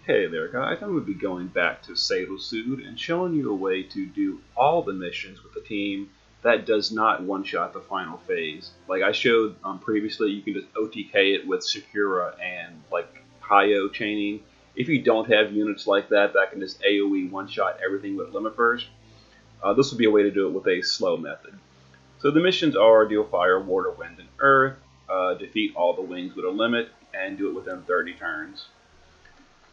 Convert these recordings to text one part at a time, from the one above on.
Okay there guys, I'm going to be going back to Sadalsuud and showing you a way to do all the missions with a team that does not one-shot the final phase. Like I showed previously, you can just OTK it with Sakura and like Hayo chaining. If you don't have units like that can just AoE one-shot everything with Limit Burst, this would be a way to do it with a slow method. So the missions are deal fire, water, wind, and earth, defeat all the wings with a limit, and do it within 30 turns.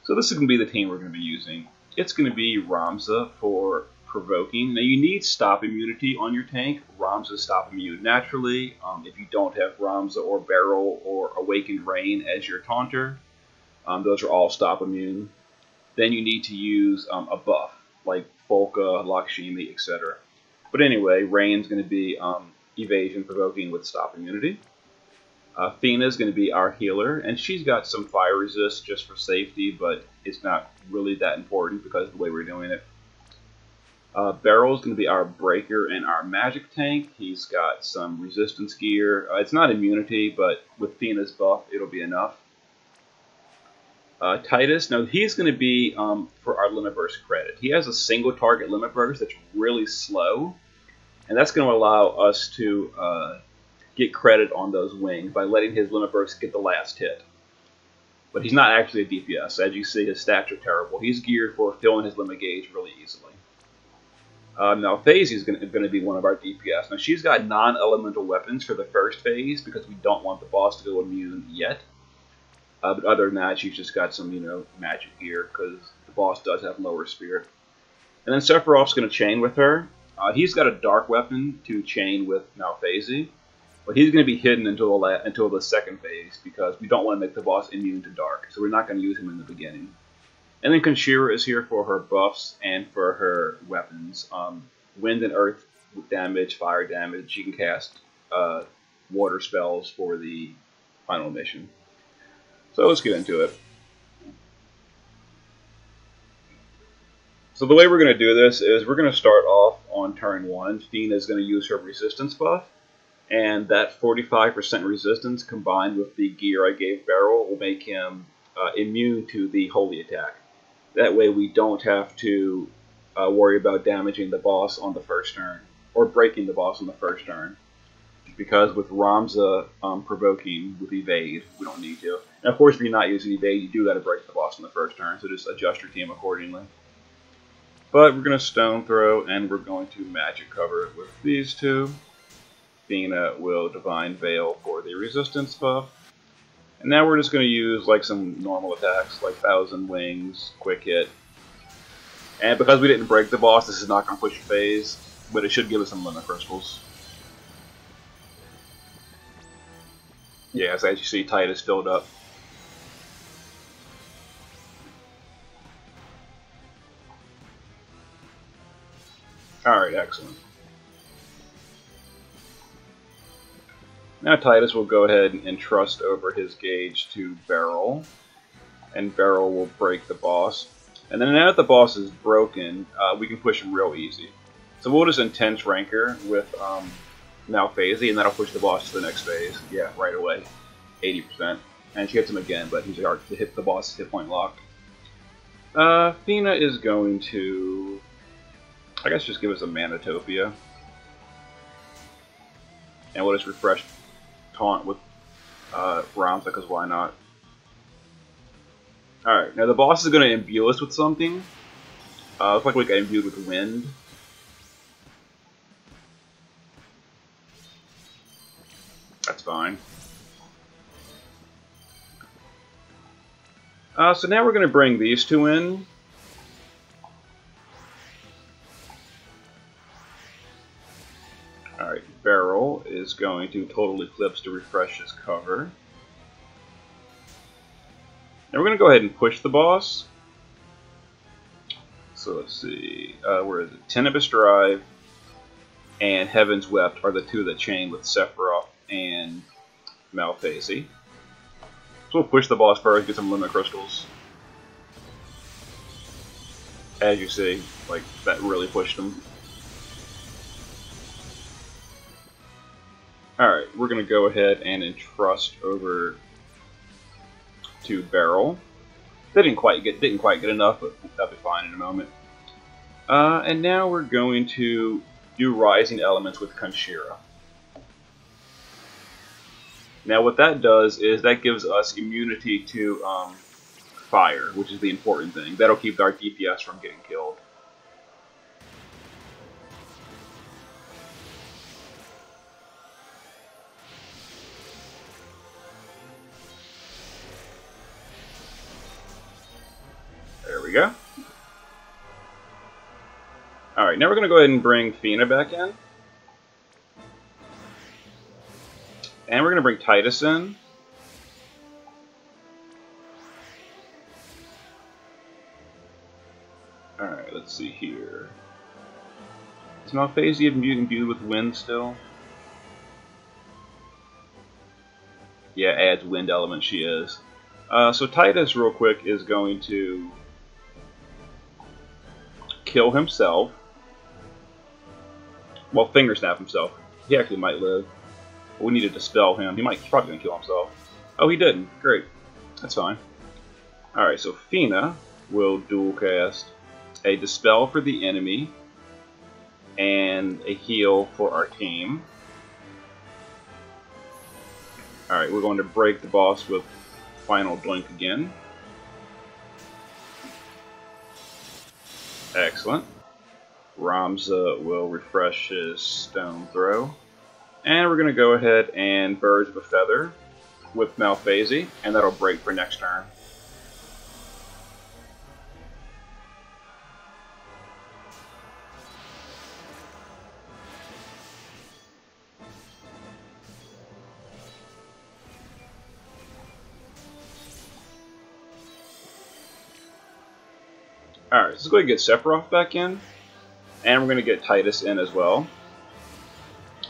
So this is going to be the team we're going to be using. It's going to be Ramza for provoking. Now you need stop immunity on your tank. Ramza stop immune naturally. If you don't have Ramza or Barrel or Awakened Rain as your taunter, those are all stop immune. Then you need to use a buff like Folka, Lakshmi, etc. But anyway, Rain's going to be evasion provoking with stop immunity. Fina is going to be our healer, and she's got some fire resist just for safety, but it's not really that important because of the way we're doing it. Beryl is going to be our breaker and our magic tank. He's got some resistance gear. It's not immunity, but with Fina's buff, it'll be enough. Titus, now he's going to be for our limit burst credit. He has a single target limit burst that's really slow, and that's going to allow us to get credit on those wings by letting his limit burst get the last hit. But he's not actually a DPS. As you see, his stats are terrible. He's geared for filling his limit gauge really easily. Now, Phase is going to be one of our DPS. Now, she's got non-elemental weapons for the first phase because we don't want the boss to go immune yet. But other than that, she's just got some, magic gear because the boss does have lower spirit. And then Sephiroth's going to chain with her. He's got a dark weapon to chain with Malphase. But he's going to be hidden until the second phase because we don't want to make the boss immune to dark. So we're not going to use him in the beginning. And then Konshira is here for her buffs and for her weapons. Wind and earth damage, fire damage. She can cast water spells for the final mission. So let's get into it. So the way we're going to do this is we're going to start off on turn 1. Fina is going to use her resistance buff. And that 45% resistance combined with the gear I gave Beryl will make him immune to the holy attack. That way we don't have to worry about damaging the boss on the first turn, or breaking the boss on the first turn. Because with Ramza provoking with evade, we don't need to. And of course if you're not using evade, you do got to break the boss on the first turn, so just adjust your team accordingly. But we're going to stone throw, and we're going to magic cover with these two. Fina will Divine Veil for the resistance buff. And now we're just going to use like some normal attacks, like Thousand Wings, Quick Hit. And because we didn't break the boss, this is not going to push phase, but it should give us some limit crystals. Yeah, so as you see, Titus filled up. Alright, excellent. Now Titus will go ahead and trust over his gauge to Beryl, and Beryl will break the boss. And then now that the boss is broken, we can push him real easy. So we'll just Intense Rancor with Malphase, and that'll push the boss to the next phase. Yeah, right away. 80%. And she hits him again, but he's hard to hit the boss hit point locked. Fina is going to, I guess, just give us a Manatopia. And we'll just refresh Taunt with Ramza, because why not? Alright, now the boss is going to imbue us with something. Looks like we got imbued with wind. That's fine. So now we're going to bring these two in. Alright, Beryl is going to Total Eclipse to refresh his cover. Now we're going to go ahead and push the boss. So let's see, where is it? Tenebris Drive and Heaven's Wept are the two that chain with Sephiroth and Malphase. So we'll push the boss first, get some limit crystals. As you see, like, that really pushed him. Alright, we're going to go ahead and entrust over to Beryl. They didn't quite get enough, but that'll be fine in a moment. And now we're going to do Rising Elements with Kanshira. Now what that does is that gives us immunity to fire, which is the important thing. That'll keep our DPS from getting killed. There we go. Alright, now we're going to go ahead and bring Fina back in. And we're going to bring Titus in. Alright, let's see here. Is Malphasea imbued with wind still? Yeah, adds wind element, she is. So Titus, real quick, is going to kill himself. Well, finger snap himself. He actually might live. We need to dispel him. He's probably going to kill himself. Oh, he didn't. Great. That's fine. Alright, so Fina will dual cast a Dispel for the enemy and a heal for our team. Alright, we're going to break the boss with Final Doink again. Excellent. Ramza will refresh his Stone Throw. And we're going to go ahead and Birds of a Feather with Malphasea, and that'll break for next turn. Alright, let's go ahead and get Sephiroth back in. And we're going to get Titus in as well.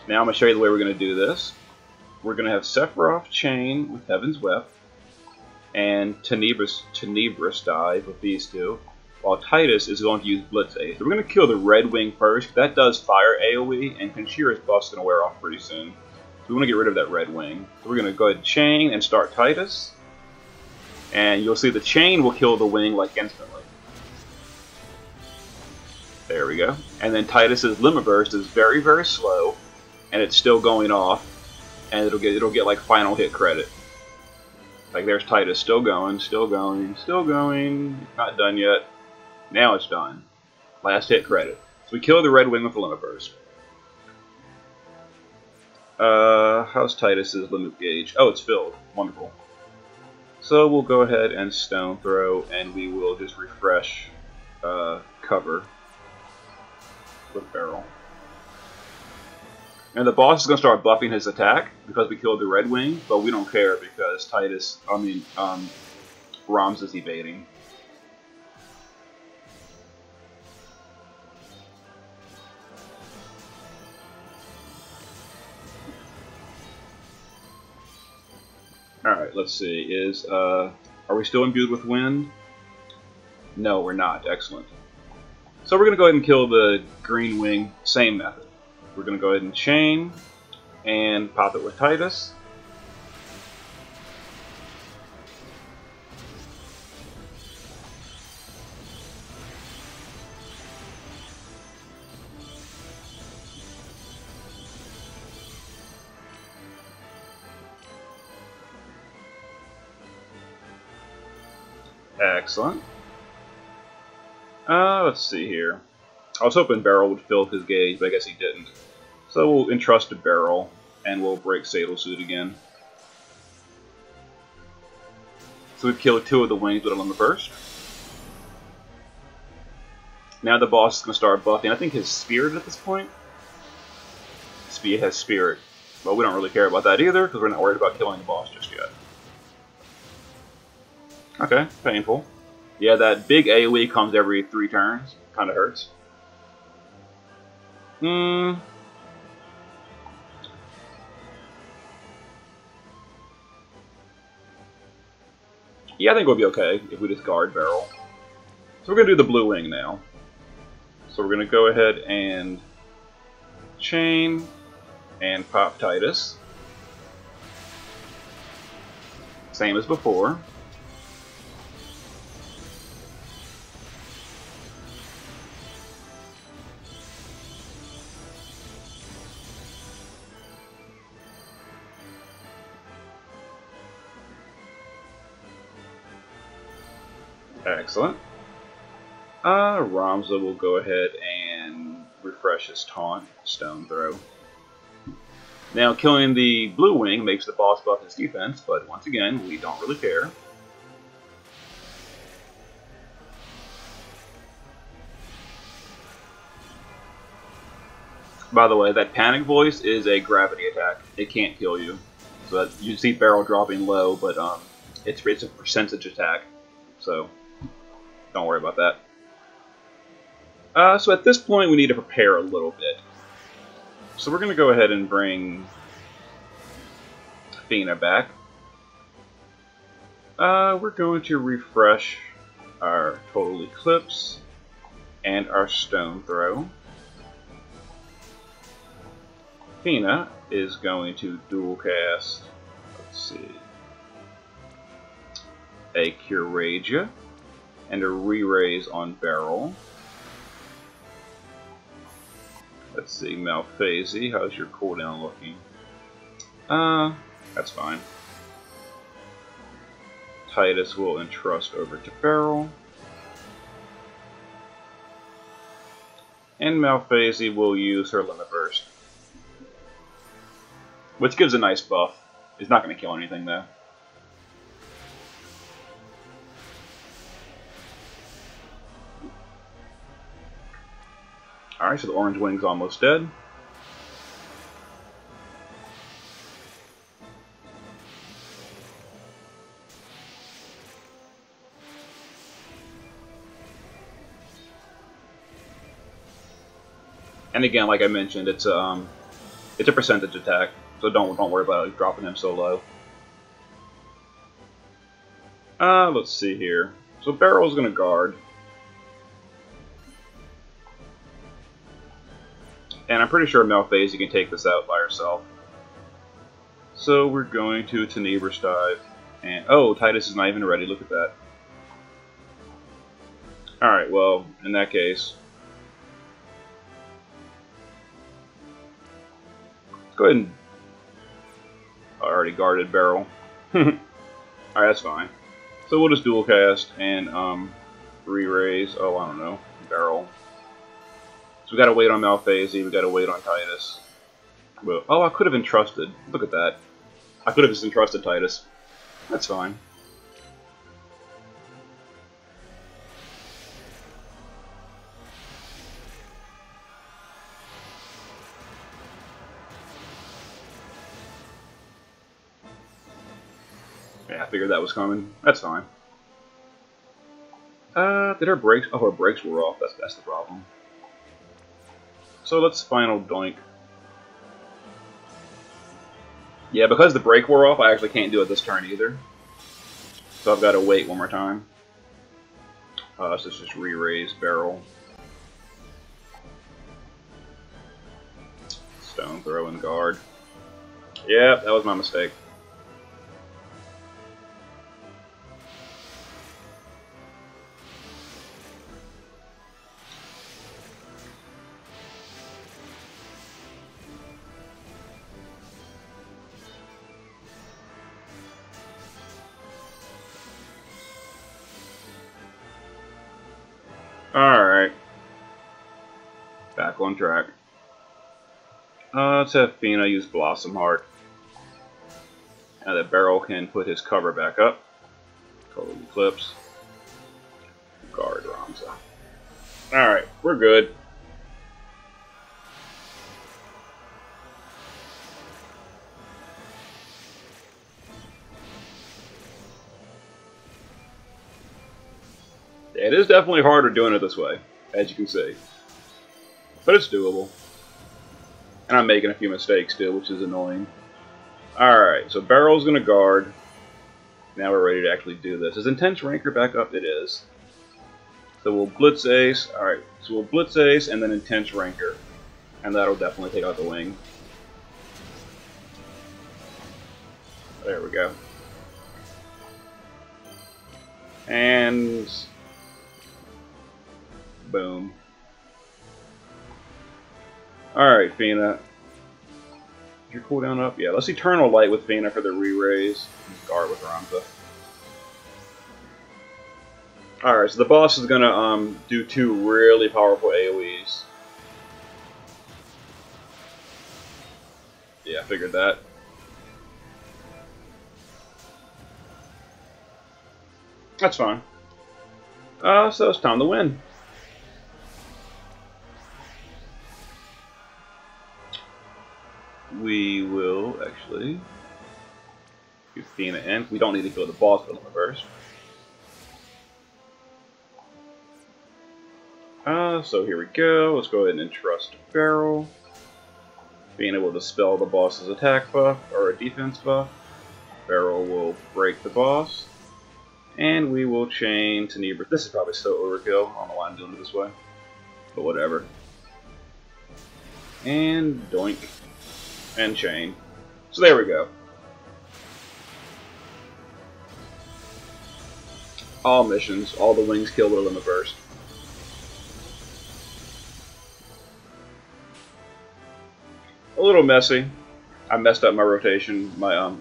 Now I'm going to show you the way we're going to do this. We're going to have Sephiroth chain with Heaven's Web and Tenebrous dive with these two, while Titus is going to use Blitz Ace. So we're going to kill the Red Wing first. That does fire AoE, and Kanshira's buff's going to wear off pretty soon. So we want to get rid of that Red Wing. So we're going to go ahead and chain and start Titus. And you'll see the chain will kill the wing like instantly. There we go. And then Titus's Limit Burst is very, very slow, and it's still going off, and it'll get like final hit credit. Like there's Titus, still going, still going, still going. Not done yet. Now it's done. Last hit credit. So we kill the Red Wing with the Limit Burst. How's Titus's limit gauge? Oh, it's filled. Wonderful. So we'll go ahead and Stone Throw, and we will just refresh cover with Barrel. And the boss is going to start buffing his attack because we killed the Red Wing, but we don't care because Ramza is evading. Alright, let's see. Are we still imbued with wind? No, we're not. Excellent. So we're going to go ahead and kill the Green Wing, same method. We're going to go ahead and chain and pop it with Titus. Excellent. Let's see here. I was hoping Barrel would fill his gauge, but I guess he didn't. So we'll entrust to Barrel, and we'll break Sadalsuud again. So we've killed 2 of the wings with a Limit Burst. Now the boss is going to start buffing. I think his Spirit at this point. He has Spirit. But we don't really care about that either, because we're not worried about killing the boss just yet. Okay, painful. Yeah, that big AoE comes every 3 turns. Kinda hurts. Yeah, I think we'll be okay if we just guard Barrel. So we're going to do the Blue Wing now. So we're going to go ahead and chain and pop Titus. Same as before. Excellent. Ramza will go ahead and refresh his taunt, stone throw. Now, killing the blue wing makes the boss buff his defense, but once again, we don't really care. By the way, that panic voice is a gravity attack. It can't kill you. So that, you see barrel dropping low, but it's a percentage attack. So don't worry about that. So at this point, we need to prepare a little bit. So we're going to go ahead and bring Fina back. We're going to refresh our Total Eclipse and our Stone Throw. Fina is going to dual cast, let's see, a Curaja and a Re-Raise on Beryl. Let's see, Malphase, how's your cooldown looking? That's fine. Titus will entrust over to Beryl. And Malphase will use her Limit Burst, which gives a nice buff. It's not going to kill anything though. Alright, so the orange wing's almost dead. And again, like I mentioned, it's a percentage attack, so don't worry about it dropping him so low. Let's see here. So Beryl's gonna guard. And I'm pretty sure Malphase can take this out by herself. So we're going to Tenebrous Dive. And oh, Titus is not even ready, look at that. Alright, well, in that case, go ahead and... I already guarded Beryl. Alright, that's fine. So we'll just dual cast and re-raise, oh, I don't know, Beryl. So we gotta wait on Malphase, we gotta wait on Titus. Well, oh, I could have entrusted. Look at that. I could have just entrusted Titus. That's fine. Yeah, I figured that was coming. That's fine. Did her brakes? Oh, her brakes were off. That's the problem. So let's final doink. Yeah, because the brake wore off, I actually can't do it this turn either. So I've got to wait one more time. So let's just re-raise Beryl. Stone throw and guard. Yep, that was my mistake. Alright. Back on track. Let's have Fina use Blossom Heart. Now that Beryl can put his cover back up. Total Eclipse. Guard Ramza. Alright, we're good. It is definitely harder doing it this way, as you can see. But it's doable. And I'm making a few mistakes still, which is annoying. Alright, so Beryl's going to guard. Now we're ready to actually do this. Is Intense Ranker back up? It is. So we'll Blitz Ace. Alright, so we'll Blitz Ace and then Intense Ranker. And that'll definitely take out the wing. There we go. And... boom. Alright, Fina. Is your cooldown up? Yeah, let's Eternal Light with Fina for the re-raise. Guard with Ramza. Alright, so the boss is gonna do 2 really powerful AoEs. Yeah, I figured that. That's fine. So it's time to win. We will actually do Athena in. We don't need to kill the boss villain first. So here we go. Let's go ahead and entrust Barrel. Being able to spell the boss's attack buff or a defense buff. Barrel will break the boss. And we will chain Tenebris. This is probably so overkill. I don't know why I'm doing it this way. But whatever. And doink. And chain. So there we go. All missions, all the wings kill the limit burst. A little messy. I messed up my rotation, my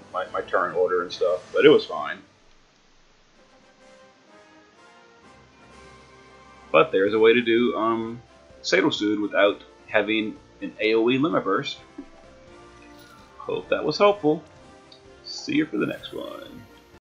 turn order and stuff, but it was fine. But there's a way to do Sadalsuud without having an AoE limit burst. Hope that was helpful. See you for the next one.